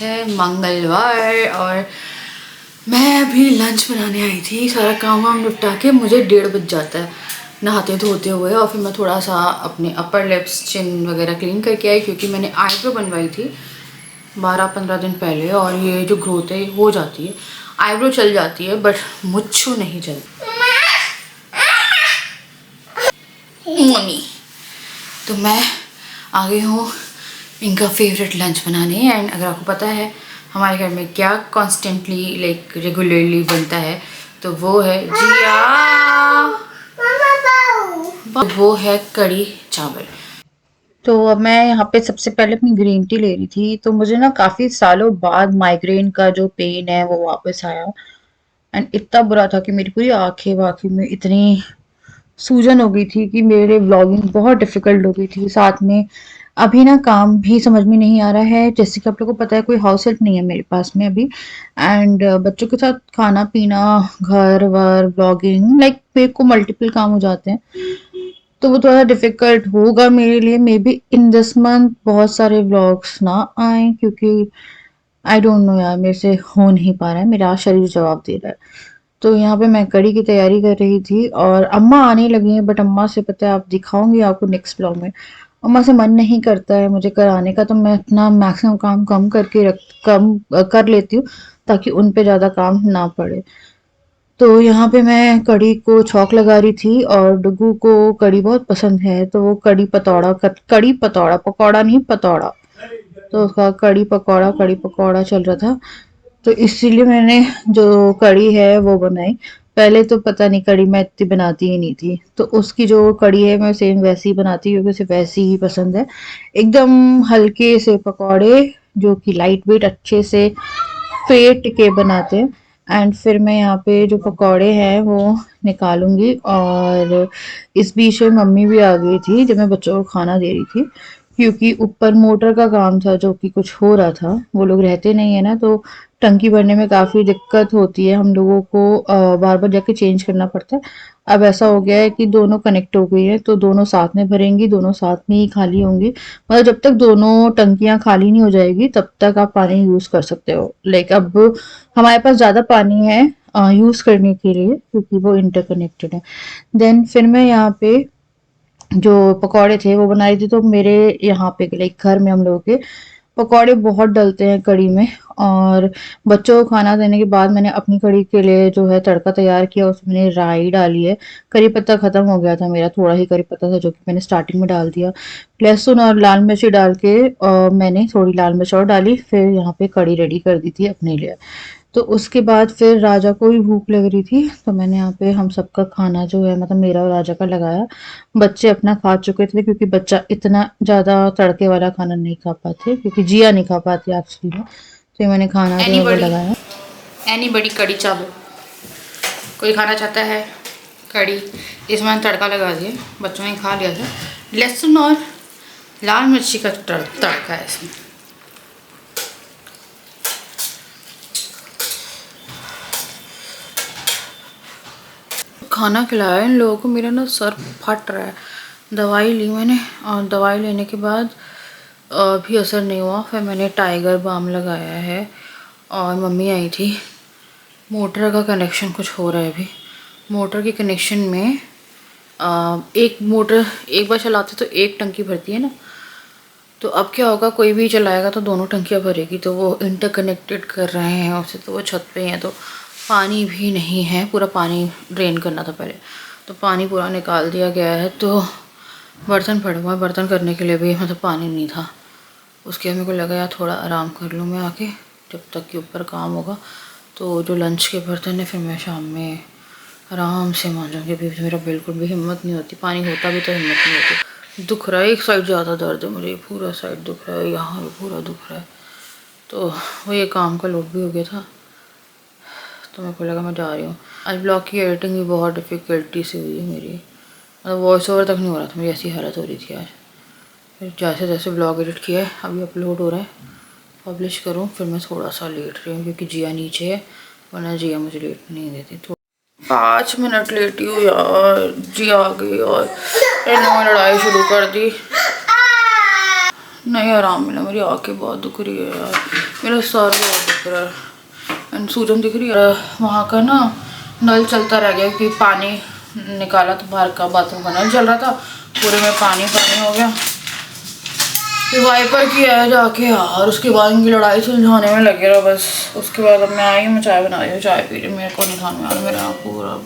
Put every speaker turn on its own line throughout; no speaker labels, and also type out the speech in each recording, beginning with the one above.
है मंगलवार और मैं अभी लंच बनाने आई थी। सारा काम वाम निपटा के मुझे 1:30 बज जाता है नहाते धोते हुए, और फिर मैं थोड़ा सा अपने अपर लिप्स चिन वगैरह क्लीन करके आई, क्योंकि मैंने आईब्रो बनवाई थी 12-15 दिन पहले, और ये जो ग्रोथ है हो जाती है, आईब्रो चल जाती है बट मुच्छू नहीं चलती। मम्मी तो मैं आ गई हूँ इनका फेवरेट लंच बनाने। एंड अगर आपको पता है हमारे घर में क्या कॉन्स्टेंटली लाइक रेगुलरली बनता है, तो वो है वो है कढ़ी चावल। तो अब मैं यहाँ पे सबसे पहले अपनी ग्रीन टी ले रही थी, तो मुझे ना काफ़ी सालों बाद माइग्रेन का जो पेन है वो वापस आया। एंड इतना बुरा था कि मेरी पूरी आंखें वाकई में इतनी सूजन हो गई थी कि मेरे व्लॉगिंग बहुत डिफिकल्ट हो गई थी। साथ में अभी ना काम भी समझ में नहीं आ रहा है, जैसे कि आप लोगों को पता है कोई हाउस हेल्प नहीं है मेरे पास में अभी। एंड बच्चों के साथ खाना पीना, घर वर, व्लॉगिंग, लाइक मेरे को मल्टीपल काम हो जाते हैं, तो वो थोड़ा डिफिकल्ट होगा मेरे लिए। May be in this month बहुत सारे व्लॉग्स ना आए, क्योंकि आई डोंट नो यार, मेरे से हो नहीं पा रहा है, मेरा शरीर जवाब दे रहा है। तो यहाँ पे मैं कढ़ी की तैयारी कर रही थी और अम्मा आने लगी हैं, बट अम्मा से पता है आप दिखाऊंगी आपको नेक्स्ट ब्लॉग में। अम्मा से मन नहीं करता है मुझे कराने का, तो मैं अपना मैक्सिमम काम कम कर लेती हूँ, ताकि उन पे ज़्यादा काम ना पड़े। तो यहाँ पे मैं कढ़ी को छौंक लगा रही थी, और डुगू को कढ़ी बहुत पसंद है, तो वो कढ़ी पतौड़ा, पकौड़ा नहीं पतौड़ा, तो उसका कढ़ी पकौड़ा चल रहा था। तो इसीलिए मैंने जो कढ़ी है वो बनाई। पहले तो पता नहीं, कढ़ी मैं इतनी बनाती ही नहीं थी, तो उसकी जो कढ़ी है मैं सेम वैसी ही बनाती हूँ, क्योंकि उसे वैसी ही पसंद है। एकदम हल्के से पकौड़े, जो कि लाइट वेट अच्छे से फेट के बनाते हैं। एंड फिर मैं यहाँ पे जो पकौड़े हैं वो निकालूंगी, और इस बीच में मम्मी भी आ गई थी जब मैं बच्चों को खाना दे रही थी, क्योंकि ऊपर मोटर का काम था जो कि कुछ हो रहा था। वो लोग रहते नहीं है ना, तो टंकी भरने में काफ़ी दिक्कत होती है, हम लोगों को बार बार जाके चेंज करना पड़ता है। अब ऐसा हो गया है कि दोनों कनेक्ट हो गई है, तो दोनों साथ में भरेंगी, दोनों साथ में ही खाली होंगी। मतलब जब तक दोनों टंकियां खाली नहीं हो जाएगी तब तक आप पानी यूज कर सकते हो। लाइक अब हमारे पास ज्यादा पानी है यूज करने के लिए, क्योंकि वो इंटरकनेक्टेड है। देन फिर मैं यहाँ पे जो पकौड़े थे वो बना रही थी, तो मेरे यहाँ पे लाइक घर में हम लोगों के पकौड़े बहुत डलते हैं कढ़ी में। और बच्चों को खाना देने के बाद मैंने अपनी कढ़ी के लिए जो है तड़का तैयार किया, उसमें मैंने राई डाली है। करी पत्ता खत्म हो गया था मेरा, थोड़ा ही करी पत्ता था जो कि मैंने स्टार्टिंग में डाल दिया। लहसुन और लाल मिर्ची डाल के मैंने थोड़ी लाल मिर्च और डाली, फिर यहाँ पे कढ़ी रेडी कर दी थी अपने लिए। तो उसके बाद फिर राजा को भी भूख लग रही थी, तो मैंने यहाँ पे हम सबका खाना जो है, मतलब मेरा और राजा का लगाया। बच्चे अपना खा चुके थे, क्योंकि बच्चा इतना ज़्यादा तड़के वाला खाना नहीं खा पाते, क्योंकि जिया नहीं खा पाती एक्चुअली में। तो ये मैंने खाना जो है वो लगाया। एनी बड़ी कढ़ी चावल कोई खाना चाहता है? कढ़ी इसमें मैंने तड़का लगा दिया, बच्चों ने खा लिया था। लहसुन और लाल मिर्ची का तड़का है इसमें। खाना खिलाया इन लोगों को, मेरा ना सर फट रहा है। दवाई ली मैंने, और दवाई लेने के बाद भी असर नहीं हुआ। फिर मैंने टाइगर बाम लगाया है, और मम्मी आई थी। मोटर का कनेक्शन कुछ हो रहा है अभी। मोटर के कनेक्शन में एक मोटर एक बार चलाते तो एक टंकी भरती है ना, तो अब क्या होगा, कोई भी चलाएगा तो दोनों टंकियाँ भरेगी। तो वो इंटरकनेक्टेड कर रहे हैं उससे, तो वो छत पे हैं, तो पानी भी नहीं है, पूरा पानी ड्रेन करना था पहले, तो पानी पूरा निकाल दिया गया है। तो बर्तन पड़े हुए हैं, बर्तन करने के लिए भी मतलब पानी नहीं था। उसके मेरे को लगा यार थोड़ा आराम कर लूँ मैं आके, जब तक कि ऊपर काम होगा। तो जो लंच के बर्तन है फिर मैं शाम में आराम से मांजूँगी। अभी मेरा बिल्कुल भी हिम्मत नहीं होती, पानी होता भी तो हिम्मत नहीं होती। दुख रहा है, एक साइड ज़्यादा दर्द है मुझे, पूरा साइड दुख रहा है, यहाँ भी पूरा दुख रहा है। तो वो ये काम का लोड भी हो गया था, तो मेरे को लगा मैं जा रही हूँ। आज ब्लॉग की एडिटिंग भी बहुत डिफ़िकल्टी से हुई है मेरी, मतलब वॉइस ओवर तक नहीं हो रहा था, मेरी ऐसी हालत हो रही थी आज। फिर जैसे जैसे ब्लॉग एडिट किया है, अभी अपलोड हो रहा है, पब्लिश करूँ, फिर मैं थोड़ा सा लेट रही हूँ, क्योंकि जिया नीचे है, वरना जिया मुझे लेट नहीं देती। तो 5 मिनट लेटी हूँ यार, जिया आ गई और इन्होंने लड़ाई शुरू कर दी। नहीं आराम मिला, मेरी आँखें बहुत दुख रही है यार। मेरा सर बहुत दिख रहा है, सूजन दिख रही है। वहाँ का ना नल चलता रह गया क्योंकि पानी निकाला तो बाहर का बाथरूम का नल चल रहा था, पूरे में पानी पानी हो गया। फिर वाइपर किया है जाके और उसके बाद इनकी लड़ाई सुलझाने में लगे रहा बस। उसके बाद अब मैं आई हूँ, मैं चाय बना रही हूँ, चाय पी रही हूँ। मेरे को नहीं खाने आ रहा, मेरा पूरा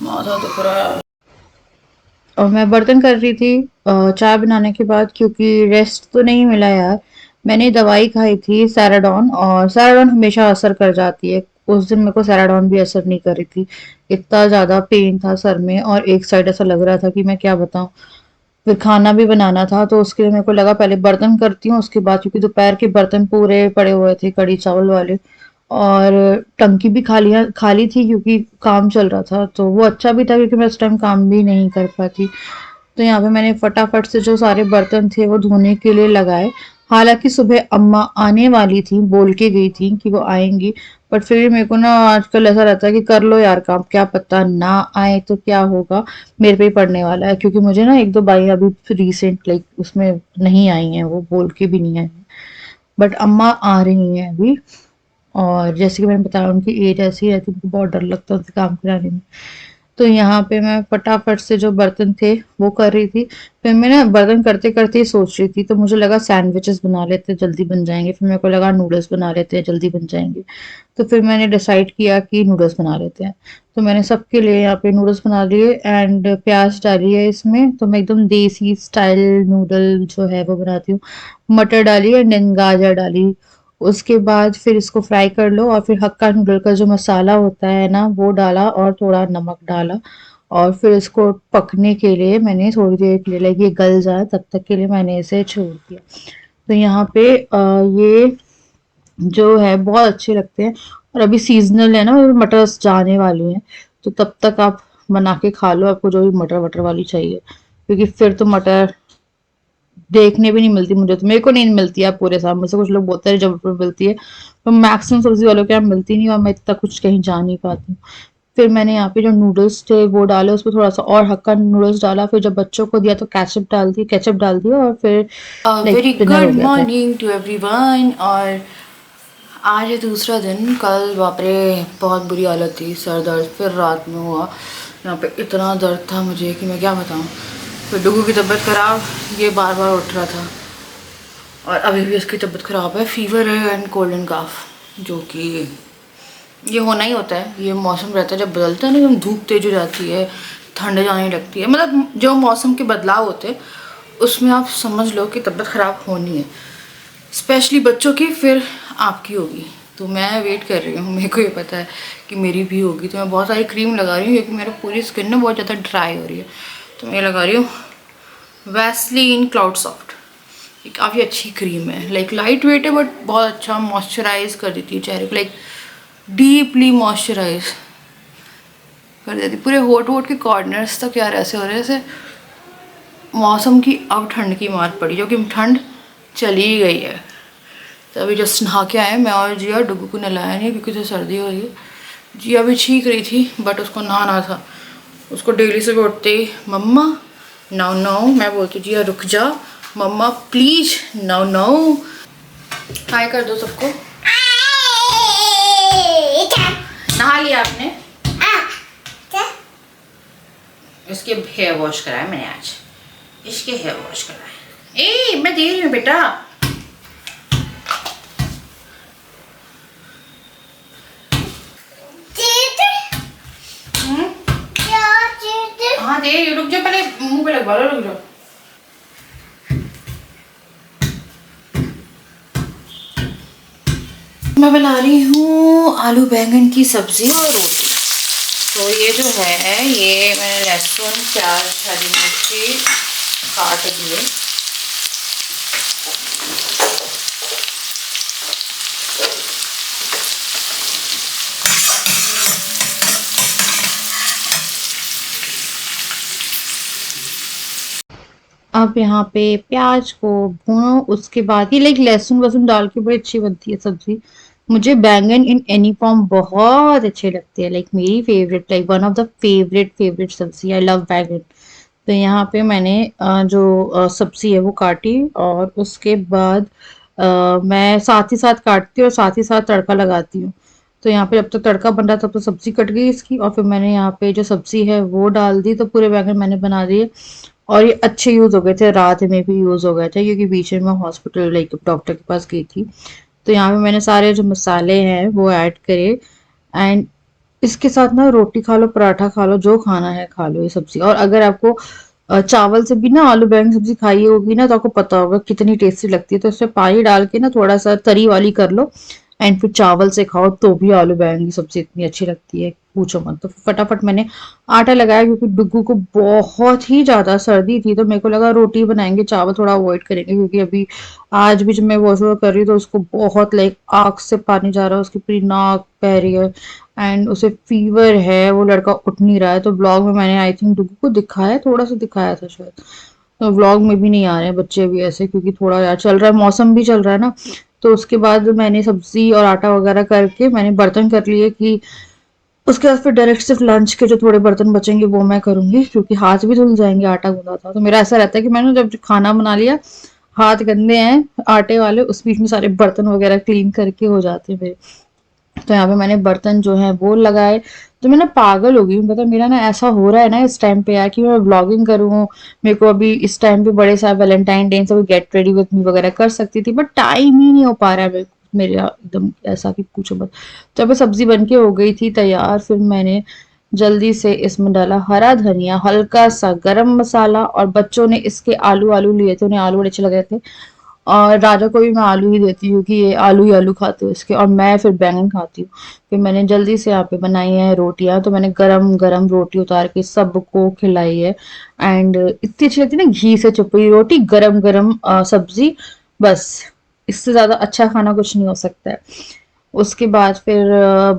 माथा दुख रहा है। और मैं बर्तन कर रही थी चाय बनाने के बाद, क्योंकि रेस्ट तो नहीं मिला यार। मैंने दवाई खाई थी सैराडॉन, और सैराडॉन हमेशा असर कर जाती है। उस दिन मेरे को सैराडॉन भी असर नहीं कर रही थी। इतना ज़्यादा पेन था सर में, और एक साइड ऐसा लग रहा था कि मैं क्या बताऊँ। फिर खाना भी बनाना था, तो उसके लिए मेरे को लगा पहले बर्तन करती हूँ उसके बाद, क्योंकि दोपहर के बर्तन पूरे पड़े हुए थे कड़ी चावल वाले। और टंकी भी खाली खाली थी क्योंकि काम चल रहा था, तो वो अच्छा भी था क्योंकि मैं उस टाइम काम भी नहीं कर पाती। तो यहाँ पे मैंने फटाफट से जो सारे बर्तन थे वो धोने के लिए लगाए। हालांकि सुबह अम्मा आने वाली थी, बोल के गई थी कि वो आएंगी, बट फिर भी मेरे को ना आजकल ऐसा रहता है कि कर लो यार काम, क्या पता ना आए तो क्या होगा। मेरे पे ही पड़ने वाला है, क्योंकि मुझे ना एक दो बाई अभी रिसेंट लाइक उसमें नहीं आई हैं, वो बोल के भी नहीं आई हैं। बट अम्मा आ रही हैं अभी। और जैसे कि मैंने बताया उनकी एज ऐसी रहती है, उनको बहुत डर लगता है उनसे काम कराने में। तो यहाँ पे मैं फटाफट से जो बर्तन थे वो कर रही थी। फिर मैं ना बर्तन करते करते ही सोच रही थी, तो मुझे लगा सैंडविचेस बना लेते हैं जल्दी बन जाएंगे, फिर मेरे को लगा नूडल्स बना लेते हैं जल्दी बन जाएंगे। तो फिर मैंने डिसाइड किया कि नूडल्स बना लेते हैं। तो मैंने सबके लिए यहाँ पे नूडल्स बना लिए एंड प्याज डाली है इसमें। तो मैं एकदम देसी स्टाइल नूडल जो है वो बनाती हूँ। मटर डाली एंड देन गाजर डाली। उसके बाद फिर इसको फ्राई कर लो, और फिर हक्का नूडल का जो मसाला होता है ना वो डाला, और थोड़ा नमक डाला। और फिर इसको पकने के लिए मैंने थोड़ी देर के लिए, लाइक ये गल जाए तब तक के लिए मैंने इसे छोड़ दिया। तो यहाँ पे ये जो है बहुत अच्छे लगते हैं। और अभी सीजनल है ना, और मटर जाने वाली हैं, तो तब तक आप बना के खा लो, आपको जो भी मटर वटर वाली चाहिए, क्योंकि फिर तो मटर देखने भी नहीं मिलती। मुझे तो, मेरे को नहीं मिलती है पूरे साल में से। कुछ लोग बोलते हैं जबलपुर मिलती है, तो मैक्सिमम सब्जी वालों के यहाँ मिलती नहीं, और मैं इतना कुछ कहीं जा नहीं पाती हूँ। फिर मैंने यहाँ पे जो नूडल्स थे वो डाले, उसमें थोड़ा सा और हक्का नूडल्स डाला। फिर जब बच्चों को दिया तो केचप डाल दिया, और फिर लाइक
वेरी
डिनर हो
गुड
गया था।
Morning to everyone. और आज है दूसरा दिन। कल बाप रे बहुत बुरी हालत थी, सर दर्द फिर रात में हुआ। यहाँ पे इतना दर्द था मुझे कि मैं क्या बताऊँ। फिर डुगू की तबीयत ख़राब, ये बार बार उठ रहा था, और अभी भी इसकी तबीयत ख़राब है, फीवर है एंड कोल्ड एंड काफ, जो कि ये होना ही होता है। ये मौसम रहता है जब बदलता है ना, एकदम धूप तेज हो जाती है, ठंड जाने लगती है, मतलब जो मौसम के बदलाव होते हैं उसमें आप समझ लो कि तबीयत ख़राब होनी है, स्पेशली बच्चों की, फिर आपकी होगी। तो मैं वेट कर रही हूँ, मेरे को ये पता है कि मेरी भी होगी। तो मैं बहुत सारी क्रीम लगा रही हूँ क्योंकि मेरी पूरी स्किन ना बहुत ज़्यादा ड्राई हो रही है। तो मैं ये लगा रही हूँ वैसलीन क्लाउड सॉफ्ट। ये काफ़ी अच्छी क्रीम है, लाइक लाइट वेट है बट बहुत अच्छा मॉइस्चराइज कर देती है चेहरे को, लाइक डीपली मॉइस्चराइज कर देती। पूरे होठ वोट के कॉर्नर्स तक यार ऐसे हो रहे हैं जैसे मौसम की अब ठंड की मार पड़ी, जो कि ठंड चली गई है। तो अभी जस्ट नहा के आए मैं और जिया। डुगू को नहलाया नहीं क्योंकि तो सर्दी हो रही है। जिया भी छींक रही थी बट उसको नहाना था। उसको डेली से उठते ही मम्मा नाउ नाउ, मैं बोलती जिया रुक जा मम्मा प्लीज नाउ नाउ। हाय कर दो सबको। नहा लिया आपने? इसके हेयर वॉश कराया मैंने आज, इसके हेयर वॉश कराए। ए मैं दे रही हूँ बेटा। हाँ दे, रुक जाओ पहले मुंह पे लगवा लो, रुक जाओ। मैं बना रही हूँ आलू बैंगन की सब्जी और रोटी। तो ये जो है, ये मैंने लहसुन प्याज हरी मिर्ची काट दिए।
अब यहाँ पे प्याज को भूनो, उसके बाद ही लाइक लहसुन वसुन डाल के बड़ी अच्छी बनती है सब्जी। मुझे बैंगन इन एनी फॉर्म बहुत अच्छे लगते हैं, लाइक मेरी favourite, like one of the favourite सब्जी। आई लव बैंगन। तो यहाँ पे मैंने जो सब्जी है वो काटी, और उसके बाद मैं साथ ही साथ काटती हूँ और साथ ही साथ तड़का लगाती हूँ। तो यहाँ पे जब तक तड़का बन रहा था तब तो सब्जी कट गई इसकी, और फिर मैंने यहाँ पे जो सब्जी है वो डाल दी, तो पूरे बैंगन मैंने बना दिए। और ये अच्छे यूज हो गए थे, रात में भी यूज हो गए थे, क्योंकि बीच में मैं हॉस्पिटल लाइक डॉक्टर के पास गई थी। तो यहाँ पे मैंने सारे जो मसाले हैं वो ऐड करे। एंड इसके साथ ना रोटी खा लो, पराठा खा लो, जो खाना है खा लो ये सब्जी। और अगर आपको चावल से भी ना आलू बैंगन की सब्जी खाई होगी ना, तो आपको पता होगा कितनी टेस्टी लगती है। तो इसमें पानी डाल के ना थोड़ा सा तरी वाली कर लो, एंड फिर चावल से खाओ तो भी आलू बैंगन की सब्जी इतनी अच्छी लगती है, पूछो मत। तो फटाफट मैंने आटा लगाया, क्योंकि डुग्गू को बहुत ही ज्यादा सर्दी थी, तो मेरे को लगा रोटी बनाएंगे, चावल थोड़ा अवॉइड करेंगे, क्योंकि अभी आज भी जब मैं वॉशओवर कर रही हूँ तो उसको बहुत लाइक आंख से पानी जा रहा है, उसकी पूरी नाक बह रही है, एंड उसे फीवर है, वो लड़का उठ नहीं रहा है। तो ब्लॉग में मैंने आई थिंक डुग्गू को दिखाया, थोड़ा सा दिखाया था शायद। तो व्लॉग में भी नहीं आ रहे हैं बच्चे भी ऐसे, क्योंकि थोड़ा यार चल रहा है, मौसम भी चल रहा है ना। तो उसके बाद मैंने सब्जी और आटा वगैरह करके मैंने बर्तन कर लिए, कि उसके बाद फिर डायरेक्ट सिर्फ लंच के जो थोड़े बर्तन बचेंगे वो मैं करूंगी, क्योंकि हाथ भी धुल जाएंगे, आटा गूंदा था। तो मेरा ऐसा रहता है कि मैंने जब खाना बना लिया, हाथ गंदे हैं आटे वाले, उस बीच में सारे बर्तन वगैरह क्लीन करके हो जाते हैं मेरे। तो यहाँ पे मैंने बर्तन जो है वो लगाए। तो मैं ना पागल हो गई हूँ, मतलब मेरा ना ऐसा हो रहा है ना इस टाइम पे यार, कि मैं ब्लॉगिंग करूँ। मेरे को अभी इस टाइम पे बड़े सारे वैलेंटाइन डे से गेट रेडी विद मी वगैरह कर सकती थी, बट टाइम ही नहीं हो पा रहा है मेरा एकदम ऐसा कि पूछो मत। तो अभी सब्जी बन के हो गई थी तैयार, फिर मैंने जल्दी से इसमें डाला हरा धनिया, हल्का सा गरम मसाला, और बच्चों ने इसके आलू आलू लिए थे, उन्हें आलू बड़े अच्छे लग रहे थे। और राजा को भी मैं आलू ही देती हूँ, कि ये आलू ही आलू खाते हो इसके, और मैं फिर बैंगन खाती हूँ। फिर मैंने जल्दी से यहाँ पे बनाई है रोटियां, तो मैंने गरम गरम रोटी उतार के सबको खिलाई है। एंड इतनी अच्छी लगती है ना, घी से चुपड़ी रोटी, गरम गरम सब्जी, बस इससे ज्यादा अच्छा खाना कुछ नहीं हो सकता है। उसके बाद फिर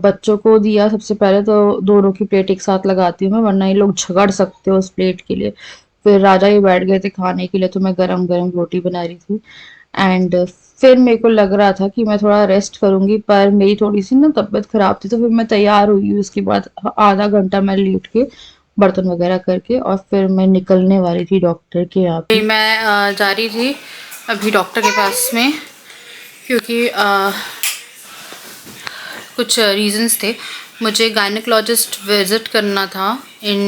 बच्चों को दिया सबसे पहले, तो दोनों की प्लेट एक साथ लगाती हूँ मैं, वरना ये लोग झगड़ सकते हो उस प्लेट के लिए। फिर राजा ही बैठ गए थे खाने के लिए, तो मैं गरम गरम रोटी बना रही थी। एंड फिर मेरे को लग रहा था कि मैं थोड़ा रेस्ट करूंगी, पर मेरी थोड़ी सी ना तबीयत खराब थी, तो फिर मैं तैयार हुई। उसके बाद आधा घंटा मैं लेट के बर्तन वगैरह करके, और फिर मैं निकलने वाली थी डॉक्टर के यहाँ पे।
मैं जा रही थी अभी डॉक्टर के पास में, क्योंकि कुछ रीजंस थे। मुझे गायनेकोलॉजिस्ट विजिट करना था इन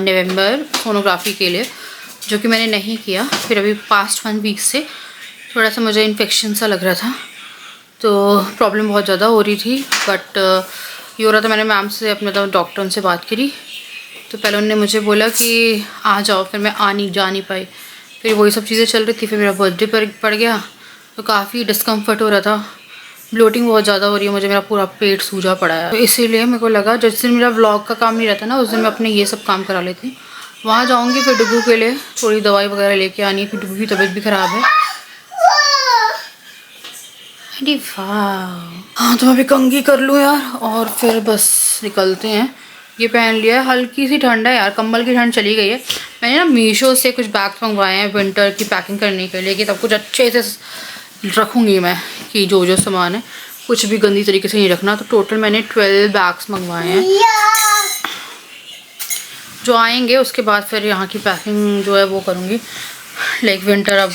नवंबर सोनोग्राफी के लिए, जो कि मैंने नहीं किया। फिर अभी पास्ट 1 वीक से थोड़ा सा मुझे इन्फेक्शन सा लग रहा था, तो प्रॉब्लम बहुत ज़्यादा हो रही थी। बट ये हो रहा था, मैंने मैम से अपने डॉक्टर उनसे बात करी, तो पहले उन्होंने मुझे बोला कि आ जाओ, फिर मैं जा नहीं पाई। फिर वही सब चीज़ें चल रही थी, फिर मेरा बर्थडे पड़ गया, तो काफ़ी डिस्कम्फर्ट हो रहा था, ब्लोटिंग बहुत ज़्यादा हो रही है मुझे, मेरा पूरा पेट सूजा पड़ा है। तो इसीलिए मेरे को लगा जिस दिन मेरा व्लॉग का काम नहीं रहता ना, उस दिन मैं अपने ये सब काम करा लेती हूँ। वहाँ जाऊँगी, फिर डुग्गू के लिए थोड़ी दवाई वगैरह लेके आनी है, फिर डुग्गू की तबीयत भी ख़राब है। अरे वाह, हाँ तो मैं अभी कंघी कर लूँ यार, और फिर बस निकलते हैं। ये पहन लिया है, हल्की सी ठंड है यार, कंबल की ठंड चली गई है। मैंने ना मीशो से कुछ बैग्स मंगवाए हैं विंटर की पैकिंग करने के लिए, कि तब कुछ अच्छे से रखूँगी मैं, कि जो जो सामान है कुछ भी गंदी तरीके से नहीं रखना। तो टोटल मैंने 12 बैग्स मंगवाए हैं, जो आएंगे उसके बाद फिर यहाँ की पैकिंग जो है वो करूँगी। लाइक विंटर अब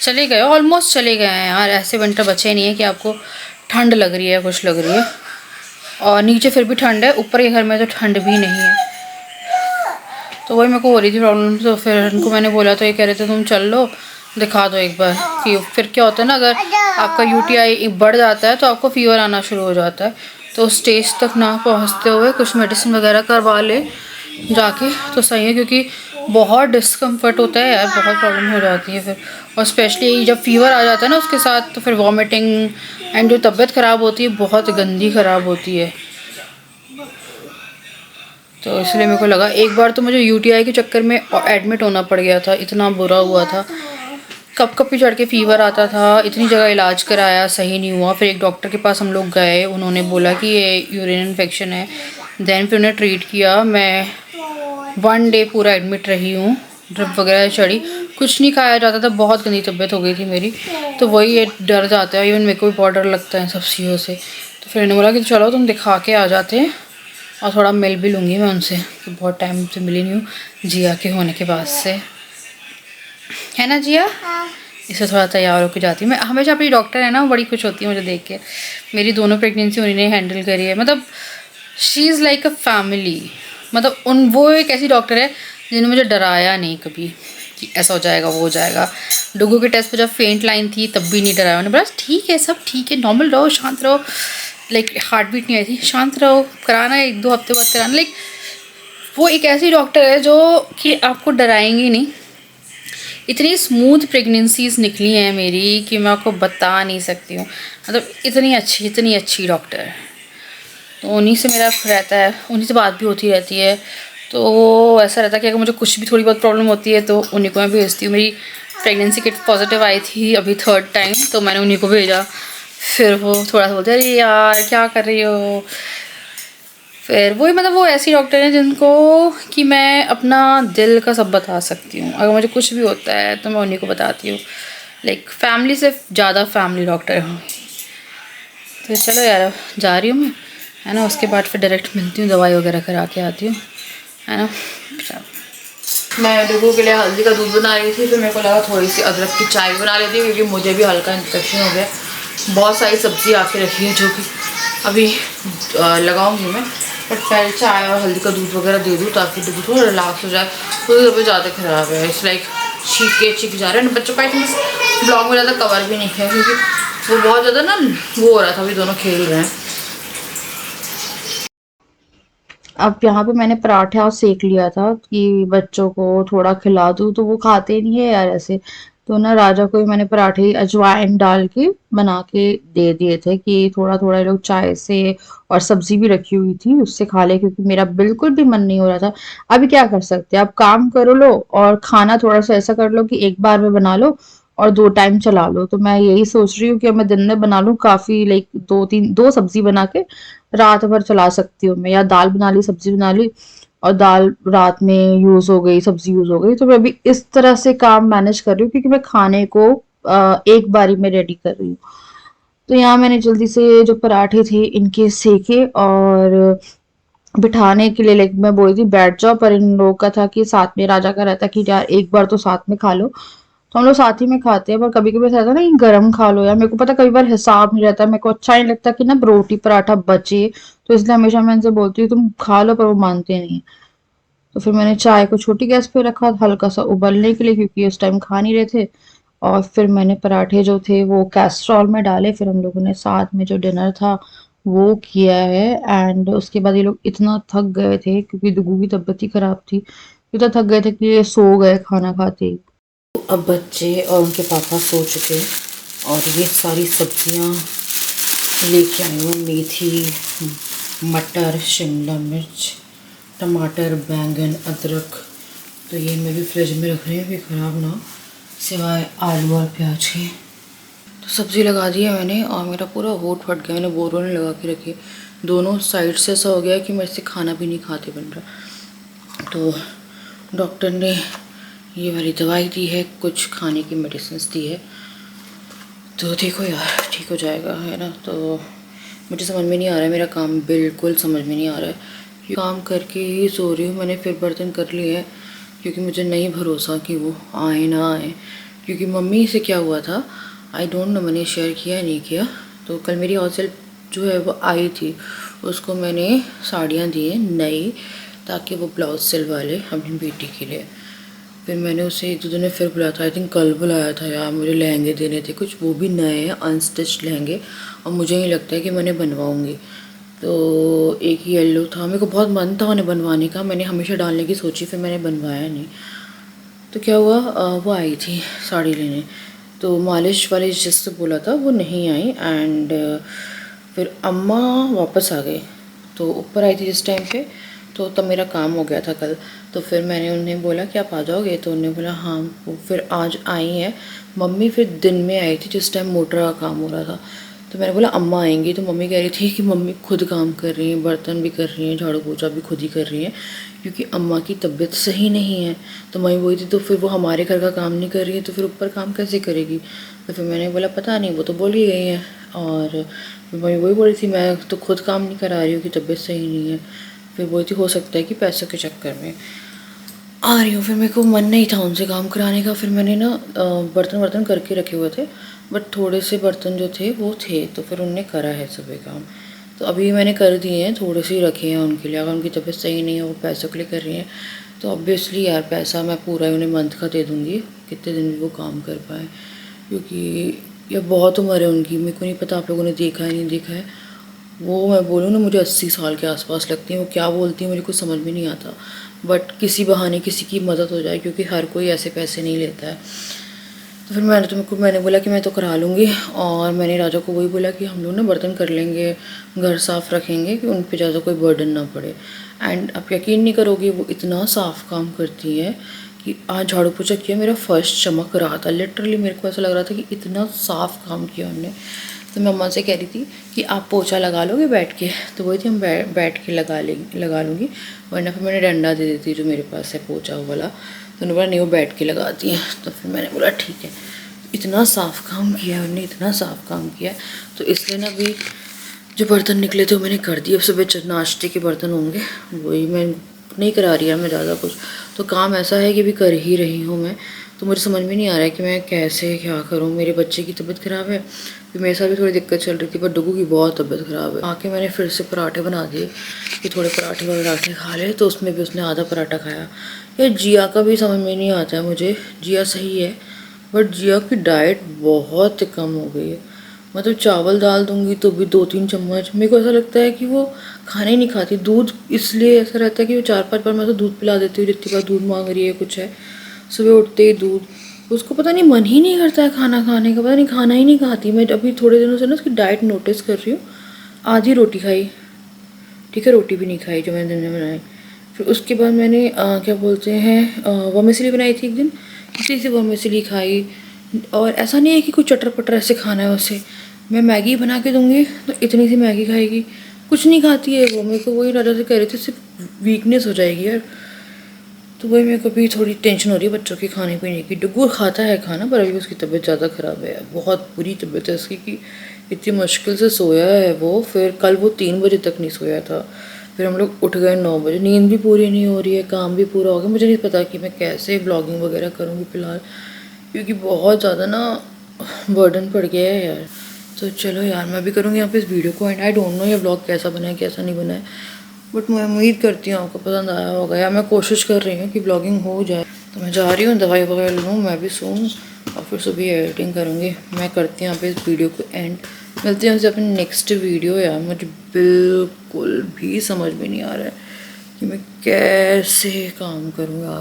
चले गए, ऑलमोस्ट चले गए हैं यार, ऐसे विंटर बचे नहीं है कि आपको ठंड लग रही है, कुछ लग रही है। और नीचे फिर भी ठंड है, ऊपर के घर में तो ठंड भी नहीं है। तो वही मेरे को हो रही थी प्रॉब्लम। तो फिर उनको मैंने बोला, तो ये कह रहे थे तुम चल लो, दिखा दो एक बार। कि फिर क्या होता है ना, अगर आपका यूटीआई बढ़ जाता है तो आपको फीवर आना शुरू हो जाता है। तो उस स्टेज तक ना पहुंचते हुए कुछ मेडिसिन वगैरह करवा ले जाके, तो सही है, क्योंकि बहुत डिस्कम्फर्ट होता है यार, बहुत प्रॉब्लम हो जाती है फिर। और स्पेशली जब फीवर आ जाता है ना उसके साथ, तो फिर वॉमिटिंग एंड जो तबीयत ख़राब होती है बहुत गंदी ख़राब होती है। तो इसलिए मेरे को लगा, एक बार तो मुझे यूटीआई के चक्कर में एडमिट होना पड़ गया था, इतना बुरा हुआ था, कप कप ही चढ़ के फीवर आता था, इतनी जगह इलाज कराया, सही नहीं हुआ। फिर एक डॉक्टर के पास हम लोग गए, उन्होंने बोला कि ये यूरिन इन्फेक्शन है। देन फिर उन्हें ट्रीट किया। मैं 1 डे पूरा एडमिट रही हूँ, ड्रिप वगैरह चढ़ी, कुछ नहीं खाया जाता था, बहुत गंदी तबीयत हो गई थी मेरी। तो वही ये डर जाता है, इवन मेरे को भी बहुत डर लगता है सब चीज़ों से। तो फिर उन्होंने बोला कि चलो तुम दिखा के आ जाते हैं, और थोड़ा मिल भी लूँगी मैं उनसे, तो बहुत टाइम से मिली नहीं हूँ जिया के होने के बाद से, है ना जिया? इससे थोड़ा तैयार होकर जाती हूँ मैं। हमेशा अपनी डॉक्टर है ना, वो बड़ी खुश होती है मुझे देख के। मेरी दोनों प्रेगनेंसी उन्हीं ने हैंडल करी है, मतलब she is like a family. मतलब वो एक ऐसी डॉक्टर है जिन्होंने मुझे डराया नहीं कभी कि ऐसा हो जाएगा वो हो जाएगा। डुगू के टेस्ट पे जब फेंट लाइन थी तब भी नहीं डराया उन्होंने, बस ठीक है सब ठीक है, नॉर्मल रहो, शांत रहो। लाइक हार्ट बीट नहीं आई थी, शांत रहो, कराना है 1-2 हफ्ते बाद कराना। लाइक वो एक ऐसी डॉक्टर है जो कि आपको डराएंगी नहीं। इतनी स्मूथ प्रेगनेंसीज निकली हैं मेरी कि मैं आपको बता नहीं सकती हूँ। मतलब इतनी अच्छी डॉक्टर है। तो उन्हीं से मेरा रहता है, उन्हीं से बात भी होती रहती है। तो ऐसा रहता है कि अगर मुझे कुछ भी थोड़ी बहुत प्रॉब्लम होती है तो उन्हीं को मैं भेजती हूँ। मेरी प्रेगनेंसी किट पॉजिटिव आई थी अभी 3rd टाइम, तो मैंने उन्हीं को भेजा। फिर वो थोड़ा सा बोलते अरे यार क्या कर रही हो। फिर वही, मतलब वो ऐसी डॉक्टर हैं जिनको कि मैं अपना दिल का सब बता सकती हूँ। अगर मुझे कुछ भी होता है तो मैं उन्हीं को बताती हूँ। लाइक फैमिली से ज़्यादा फैमिली डॉक्टर हूँ। तो चलो यार जा रही हूँ मैं, है ना। उसके बाद फिर डायरेक्ट मिलती हूँ, दवाई वगैरह करा के आती हूँ, है ना। मैं डुगू के लिए हल्दी का दूध बना रही थी, फिर मेरे को लगा थोड़ी सी अदरक की चाय बना लेती हूँ क्योंकि मुझे भी हल्का इन्फेक्शन हो गया। बहुत सारी सब्ज़ी आके रखी है जो कि अभी लगाऊंगी मैं, बट पहले चाय और हल्दी का दूध वगैरह दे दूँ ताकि डुगू थोड़ा रिलैक्स हो जाए। तो तबीयत ज़्यादा ख़राब है, इट्स लाइक चीख जा रहे हैं। बच्चों का आई थिंक ब्लॉग में ज़्यादा कवर भी नहीं किया क्योंकि वो बहुत ज़्यादा ना वो हो रहा था, अभी दोनों खेल रहे हैं।
अब यहाँ पे मैंने पराठा सेक लिया था कि बच्चों को थोड़ा खिला दूँ, तो वो खाते नहीं है यार ऐसे। तो ना राजा को ही मैंने पराठे अजवाइन डाल के बना के दे दिए थे कि थोड़ा थोड़ा ये लोग चाय से, और सब्जी भी रखी हुई थी उससे खा ले, क्योंकि मेरा बिल्कुल भी मन नहीं हो रहा था। अभी क्या कर सकते हैं, अब काम करो लो और खाना थोड़ा सा ऐसा कर लो कि एक बार में बना लो और 2 टाइम चला लो। तो मैं यही सोच रही हूँ कि अब मैं दिन में बना लूँ काफ़ी, लाइक 2 सब्जी बना के रात भर चला सकती हूँ मैं, या दाल बना ली, सब्जी बना ली और दाल रात में यूज़ हो गई, सब्जी यूज़ हो गई। तो मैं अभी इस तरह से काम मैनेज कर रही हूँ क्योंकि मैं खाने को एक बारी में रेडी कर रही हूँ। तो यहाँ मैंने जल्दी से जो पराठे थे इनके सेके और बिठाने के लिए, लाइक मैं बोली थी बैठ जाओ, पर इन लोगों का था कि साथ में, राजा का रहता कि यार एक बार तो साथ में खा लो। तो हम लोग साथ ही में खाते हैं, पर कभी कभी ऐसा रहता है ना कि गरम खा लो यार। मेरे को पता कई बार हिसाब नहीं रहता, मेरे को अच्छा नहीं लगता कि ना रोटी पराठा बचे। तो इसलिए हमेशा मैं इनसे बोलती हूँ तुम खा लो, पर वो मानते नहीं है। तो फिर मैंने चाय को छोटी गैस पे रखा हल्का सा उबलने के लिए, क्योंकि उस टाइम खा नहीं रहे थे। और फिर मैंने पराठे जो थे वो कैस्ट्रॉल में डाले, फिर हम लोगों ने साथ में जो डिनर था वो किया है। एंड उसके बाद ये लोग इतना थक गए थे क्योंकि दुगू की तबीयत ही खराब थी, इतना थक गए थे कि ये सो गए खाना खाते ही।
अब बच्चे और उनके पापा सो चुके हैं और ये सारी सब्जियां लेके आई हूँ। मेथी, मटर, शिमला मिर्च, टमाटर, बैंगन, अदरक। तो ये मैं भी फ्रिज में रख रही हूँ कि ख़राब ना हो, सिवाय आलू और प्याज के। तो सब्ज़ी लगा दी है मैंने और मेरा पूरा होठ फट गया, मैंने बोरों लगा के रखी। दोनों साइड से ऐसा हो गया कि मेरे से खाना भी नहीं खाते बन रहा। तो डॉक्टर ने ये वाली दवाई दी है, कुछ खाने की मेडिसिन दी है। तो देखो यार ठीक हो जाएगा, है ना। तो मुझे समझ में नहीं आ रहा है, मेरा काम बिल्कुल समझ में नहीं आ रहा है। काम करके ही सो रही हूँ। मैंने फिर बर्तन कर लिए हैं क्योंकि मुझे नहीं भरोसा कि वो आए ना आए। क्योंकि मम्मी से क्या हुआ था आई डोंट नो, मैंने शेयर किया या नहीं किया। तो कल मेरी हौसल जो है वो आई थी, उसको मैंने साड़ियाँ दी हैं नई ताकि वो ब्लाउज सिलवा ले अपनी बेटी के लिए। फिर मैंने उसे 1-2 दिन में फिर बुलाया था, आई थिंक कल बुलाया था यार। मुझे लहंगे देने थे कुछ, वो भी नए हैं अनस्टिच्ड लहंगे, और मुझे नहीं लगता है कि मैंने बनवाऊँगी। तो एक येलो था, मेरे को बहुत मन था उन्हें बनवाने का, मैंने हमेशा डालने की सोची, फिर मैंने बनवाया नहीं। तो क्या हुआ, वो आई थी साड़ी लेने, तो मालिश वाले जिससे बोला था वो नहीं आई। एंड फिर अम्मा वापस आ गई, तो ऊपर आई थी जिस टाइम पे, तो तब मेरा काम हो गया था कल। तो फिर मैंने उन्हें बोला कि आप आ जाओगे, तो उन्होंने बोला हाँ। वो फिर आज आई हैं मम्मी, फिर दिन में आई थी जिस टाइम मोटर का काम हो रहा था। तो मैंने बोला अम्मा आएंगी, तो मम्मी कह रही थी कि मम्मी खुद काम कर रही हैं, बर्तन भी कर रही हैं, झाड़ू पोछा भी खुद ही कर रही हैं क्योंकि अम्मा की तबीयत सही नहीं है। तो मम्मी बोली थी तो फिर वो हमारे घर का काम नहीं कर रही है तो फिर ऊपर काम कैसे करेगी। तो फिर मैंने बोला पता नहीं, वो तो बोल ही गई हैं। और मम्मी वही बोली थी मैं तो खुद काम नहीं करा रही हूँ कि तबीयत सही नहीं है। फिर बोली थी हो सकता है कि पैसों के चक्कर में। आ रही हूँ। फिर मेरे को मन नहीं था उनसे काम कराने का। फिर मैंने ना बर्तन वर्तन करके रखे हुए थे, बट थोड़े से बर्तन जो थे वो थे, तो फिर उनने करा है सुबह काम। तो अभी मैंने कर दिए हैं, थोड़े से ही रखे हैं उनके लिए। अगर उनकी तबीयत सही नहीं है, वो पैसों के लिए कर रही हैं, तो ऑब्वियसली यार पैसा मैं पूरा ही उन्हें मंथ का दे दूँगी, कितने दिन भी वो काम कर पाएँ। क्योंकि ये बहुत उम्र है उनकी, मेरे को नहीं पता आप लोगों ने देखा है नहीं देखा है। वो मैं बोलूँ ना, मुझे 80 साल के आसपास लगती हैं। वो क्या बोलती हैं मुझे कुछ समझ में नहीं आता, बट किसी बहाने किसी की मदद हो जाए, क्योंकि हर कोई ऐसे पैसे नहीं लेता है। तो फिर मैंने बोला कि मैं तो करा लूँगी। और मैंने राजा को वही बोला कि हम लोग ना बर्तन कर लेंगे, घर साफ़ रखेंगे, कि उन पे ज़्यादा कोई बर्डन ना पड़े। एंड आप यकीन नहीं करोगे, वो इतना साफ़ काम करती है कि आज झाड़ू पोछा किया, मेरा फर्श चमक रहा था। लिटरली मेरे को ऐसा लग रहा था कि इतना साफ़ काम किया उन्होंने। तो मैं अम्मा से कह रही थी कि आप पोछा लगा लोगे बैठ के, तो वही थी हम बैठ के लगा लूँगी, वरना फिर मैंने डंडा दे देती जो मेरे पास है पोछा वाला। तो उन्होंने बोला नहीं, वो बैठ के लगाती हैं। तो फिर मैंने बोला ठीक है। इतना साफ़ काम किया उन्होंने, इतना साफ़ काम किया। तो इसलिए ना अभी जो बर्तन निकले थे वो मैंने कर दिए। अब सुबह नाश्ते के बर्तन होंगे, वही मैं नहीं करा रही है मैं ज़्यादा कुछ। तो काम ऐसा है कि भी कर ही रही हूँ मैं। तो मुझे समझ में नहीं आ रहा है कि मैं कैसे क्या करूँ। मेरे बच्चे की तबीयत ख़राब है, फिर मेरे साथ भी थोड़ी दिक्कत चल रही थी, पर डुगू की बहुत तबीयत ख़राब है। आके मैंने फिर से पराठे बना दिए कि थोड़े पराठे वराठे खा ले, तो उसमें भी उसने आधा पराठा खाया। यार जिया का भी समझ में नहीं आता है मुझे। जिया सही है, बट जिया की डाइट बहुत कम हो गई है। मतलब चावल दाल दूंगी तो भी 2-3 चम्मच। मेरे को ऐसा लगता है कि वो खाना ही नहीं खाती। दूध इसलिए ऐसा रहता है कि वो 4-5 बार मैं तो दूध पिला देती हूँ, जितनी बार दूध मांग रही है कुछ है, सुबह उठते ही दूध। उसको पता नहीं मन ही नहीं करता है खाना खाने का, पता नहीं खाना ही नहीं खाती। मैं अभी थोड़े दिनों से ना उसकी डाइट नोटिस कर रही हूँ। आधी रोटी खाई, ठीक है, रोटी भी नहीं खाई जो मैंने दिन में बनाई। फिर उसके बाद मैंने क्या बोलते हैं वर्मिसेली बनाई थी एक दिन, इसी से वर्मिसेली खाई। और ऐसा नहीं है कि कुछ चटर पटर ऐसे खाना है उसे। मैं मैगी बना के दूँगी तो इतनी सी मैगी खाएगी, कुछ नहीं खाती है वो। मेरे को वही राजा से कह रहे थे, सिर्फ वीकनेस हो जाएगी यार। तो वही मेरे को भी थोड़ी टेंशन हो रही है बच्चों के खाने पीने की। डुगू खाता है खाना, पर अभी उसकी तबीयत ज़्यादा ख़राब है, बहुत बुरी तबीयत है उसकी, कि इतनी मुश्किल से सोया है वो। फिर कल वो 3 बजे तक नहीं सोया था। फिर हम लोग उठ गए 9 बजे। नींद भी पूरी नहीं हो रही है, काम भी पूरा हो गया। मुझे नहीं पता कि मैं कैसे ब्लॉगिंग वगैरह करूँगी फ़िलहाल, क्योंकि बहुत ज़्यादा ना बर्डन पड़ गया है यार। तो चलो यार, मैं भी करूँगी यहाँ पे इस वीडियो को एंड। आई डोंट नो ये ब्लॉग कैसा बना है कैसा नहीं बना है, बट मैं उम्मीद करती हूँ आपको पसंद आया होगा, या मैं कोशिश कर रही हूँ कि ब्लॉगिंग हो जाए। तो मैं जा रही हूँ, दवाई वगैरह लूँ, मैं भी सोऊँ, और फिर सुबह एडिटिंग करूँगी। मैं करती हूँ यहाँ पे इस वीडियो को एंड। मिलते हैं उनसे अपने नेक्स्ट वीडियो। यार मुझे बिल्कुल भी समझ में नहीं आ रहा है कि मैं कैसे काम करूँ यार।